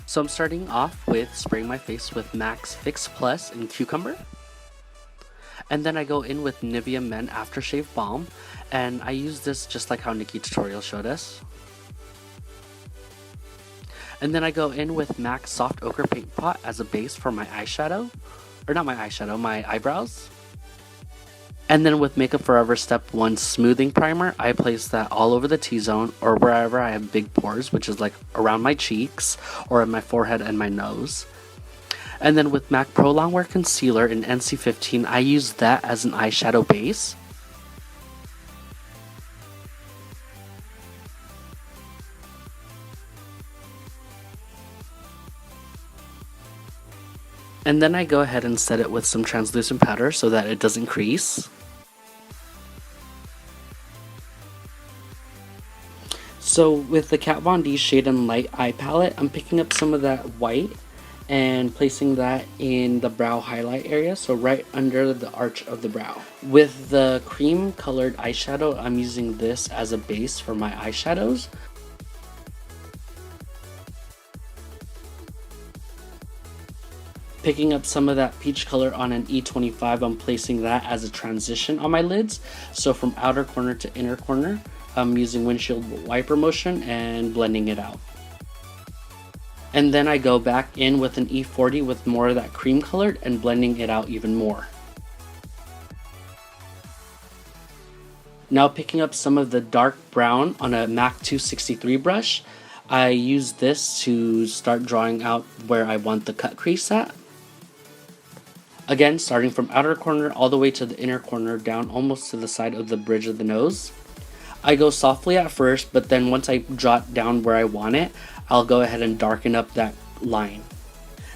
So I'm starting off with spraying my face with MAC's Fix Plus in Cucumber. And then I go in with Nivea Men Aftershave Balm, and I use this just like how Nikki Tutorial showed us. And then I go in with MAC Soft Ochre Paint Pot as a base for my eyeshadow. Or not my eyeshadow, my eyebrows. And then with Makeup Forever Step 1 Smoothing Primer, I place that all over the T-zone or wherever I have big pores, which is like around my cheeks or in my forehead and my nose. And then with MAC Pro Longwear Concealer in NC15, I use that as an eyeshadow base. And then I go ahead and set it with some translucent powder so that it doesn't crease. So with the Kat Von D Shade and Light eye palette, I'm picking up some of that white and placing that in the brow highlight area, so right under the arch of the brow. With the cream colored eyeshadow, I'm using this as a base for my eyeshadows. Picking up some of that peach color on an E25, I'm placing that as a transition on my lids. So from outer corner to inner corner, I'm using windshield wiper motion and blending it out. And then I go back in with an E40 with more of that cream colored and blending it out even more. Now picking up some of the dark brown on a MAC 263 brush, I use this to start drawing out where I want the cut crease at. Again, starting from outer corner all the way to the inner corner, down almost to the side of the bridge of the nose. I go softly at first, but then once I draw it down where I want it, I'll go ahead and darken up that line.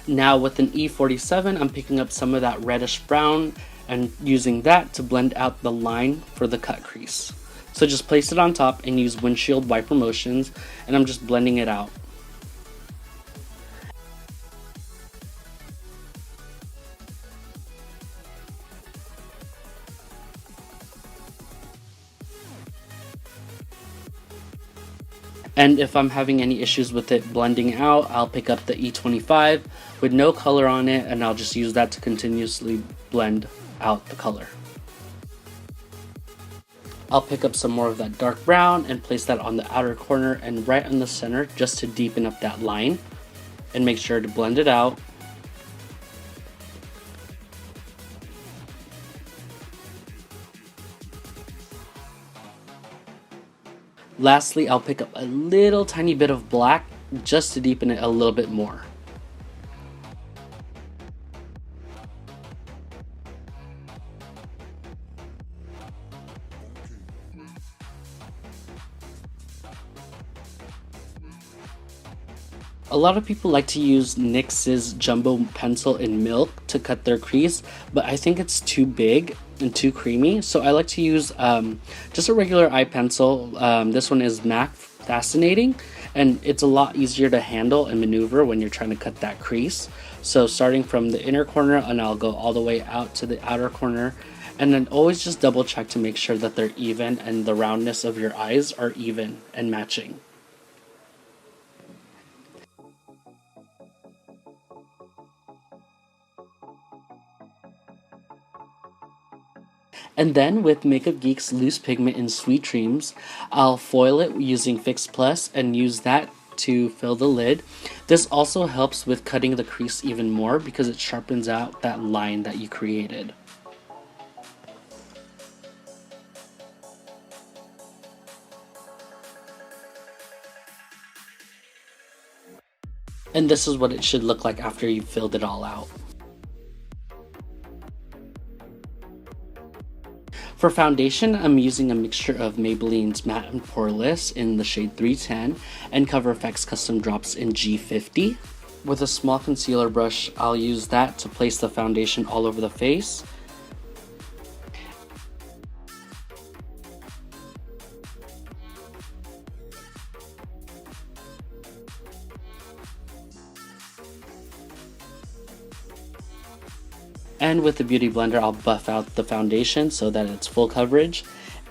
Now with an E47, I'm picking up some of that reddish brown and using that to blend out the line for the cut crease. So just place it on top and use windshield wiper motions, and I'm just blending it out. And if I'm having any issues with it blending out, I'll pick up the E25 with no color on it, and I'll just use that to continuously blend out the color. I'll pick up some more of that dark brown and place that on the outer corner and right in the center just to deepen up that line, and make sure to blend it out. Lastly, I'll pick up a little tiny bit of black just to deepen it a little bit more. A lot of people like to use NYX's Jumbo Pencil in Milk to cut their crease, but I think it's too big and too creamy, so I like to use just a regular eye pencil. This one is MAC Fascinating, and it's a lot easier to handle and maneuver when you're trying to cut that crease. So starting from the inner corner, and I'll go all the way out to the outer corner, and then always just double check to make sure that they're even and the roundness of your eyes are even and matching. And then with Makeup Geek's Loose Pigment in Sweet Dreams, I'll foil it using Fix Plus and use that to fill the lid. This also helps with cutting the crease even more because it sharpens out that line that you created. And this is what it should look like after you've filled it all out. For foundation, I'm using a mixture of Maybelline's Matte and Poreless in the shade 310 and Cover FX Custom Drops in G50. With a small concealer brush, I'll use that to place the foundation all over the face. And with the Beauty Blender, I'll buff out the foundation so that it's full coverage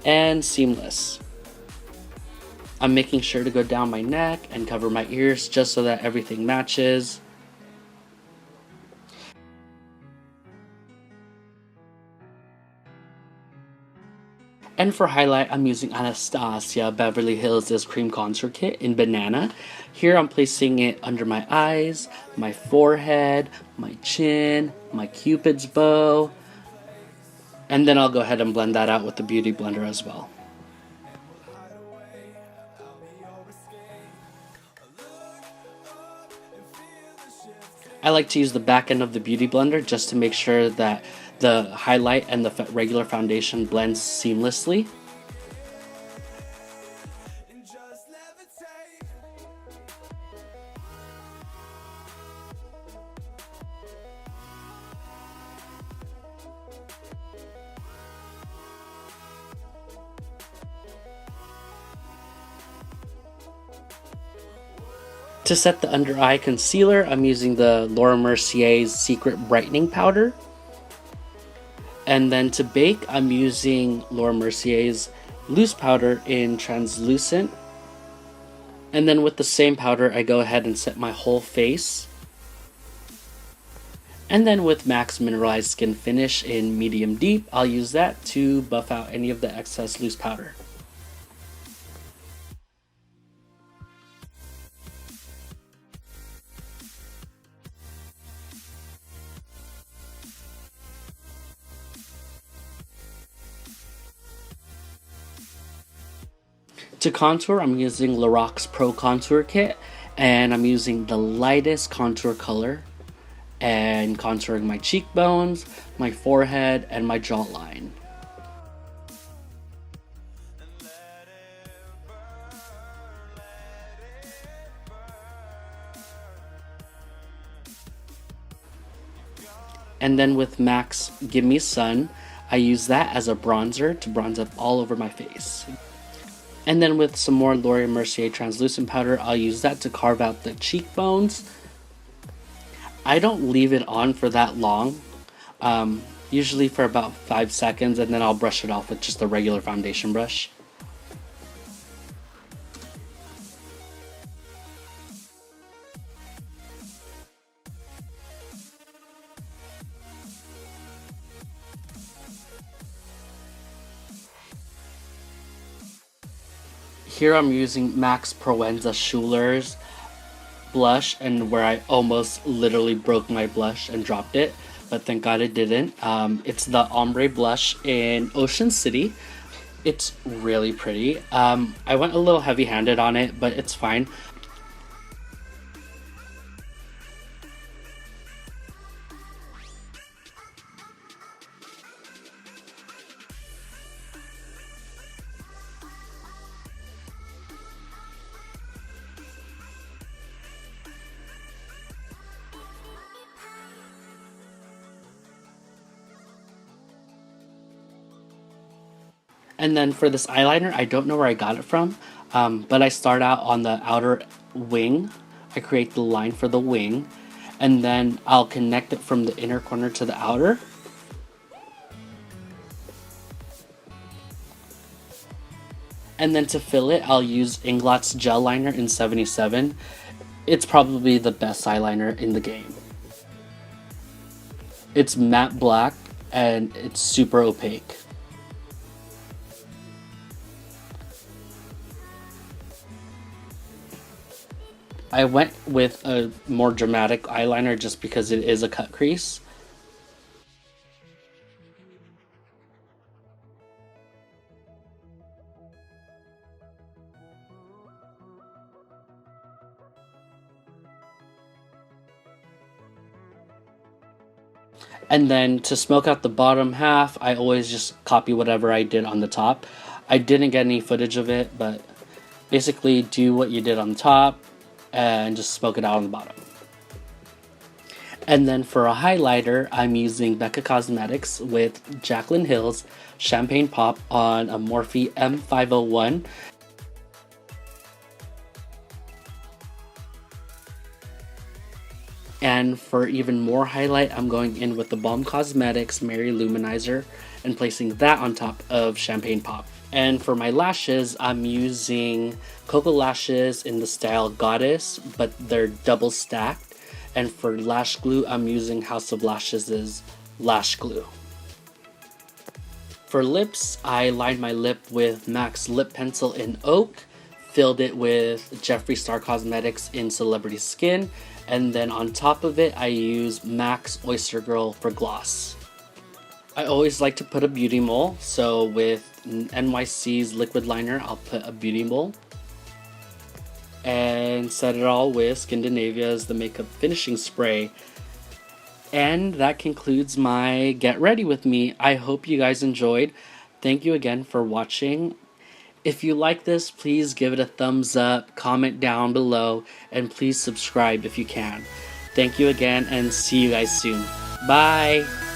and seamless. I'm making sure to go down my neck and cover my ears just so that everything matches. And for highlight, I'm using Anastasia Beverly Hills' Cream Contour Kit in Banana. Here I'm placing it under my eyes, my forehead, my chin, my cupid's bow. And then I'll go ahead and blend that out with the Beauty Blender as well. I like to use the back end of the Beauty Blender just to make sure that the highlight and the regular foundation blends seamlessly. To set the under eye concealer, I'm using the Laura Mercier's Secret Brightening Powder. And then to bake, I'm using Laura Mercier's Loose Powder in Translucent. And then with the same powder, I go ahead and set my whole face. And then with MAC's Mineralized Skin Finish in Medium Deep, I'll use that to buff out any of the excess loose powder. To contour, I'm using Loraak's Pro Contour Kit, and I'm using the lightest contour color and contouring my cheekbones, my forehead, and my jawline. And then with MAC's Gimme Sun, I use that as a bronzer to bronze up all over my face. And then with some more Laura Mercier translucent powder, I'll use that to carve out the cheekbones. I don't leave it on for that long, usually for about 5 seconds, and then I'll brush it off with just a regular foundation brush. Here I'm using MAC's Proenza Schouler's blush, and where I almost literally broke my blush and dropped it, but thank God it didn't. It's the Ombre blush in Ocean City. It's really pretty. I went a little heavy-handed on it, but it's fine. And then for this eyeliner, I don't know where I got it from, but I start out on the outer wing. I create the line for the wing, and then I'll connect it from the inner corner to the outer. And then to fill it, I'll use Inglot's gel liner in 77. It's probably the best eyeliner in the game. It's matte black and it's super opaque. I went with a more dramatic eyeliner just because it is a cut crease. And then to smoke out the bottom half, I always just copy whatever I did on the top. I didn't get any footage of it, but basically do what you did on the top and just smoke it out on the bottom. And then for a highlighter, I'm using Becca Cosmetics with Jaclyn Hill's Champagne Pop on a Morphe M501. And for even more highlight, I'm going in with the Balm Cosmetics Mary Luminizer and placing that on top of Champagne Pop. And for my lashes, I'm using Cocoa Lashes in the style Goddess, but they're double stacked. And for lash glue, I'm using House of Lashes' Lash Glue. For lips, I lined my lip with MAC's Lip Pencil in Oak, filled it with Jeffree Star Cosmetics in Celebrity Skin, and then on top of it, I use MAC's Oyster Girl for gloss. I always like to put a beauty mole, so with NYC's liquid liner, I'll put a beauty mole and set it all with Skindinavia's The Makeup Finishing Spray. And that concludes my Get Ready With Me. I hope you guys enjoyed. Thank you again for watching. If you like this, please give it a thumbs up, comment down below, and please subscribe if you can. Thank you again, and see you guys soon. Bye!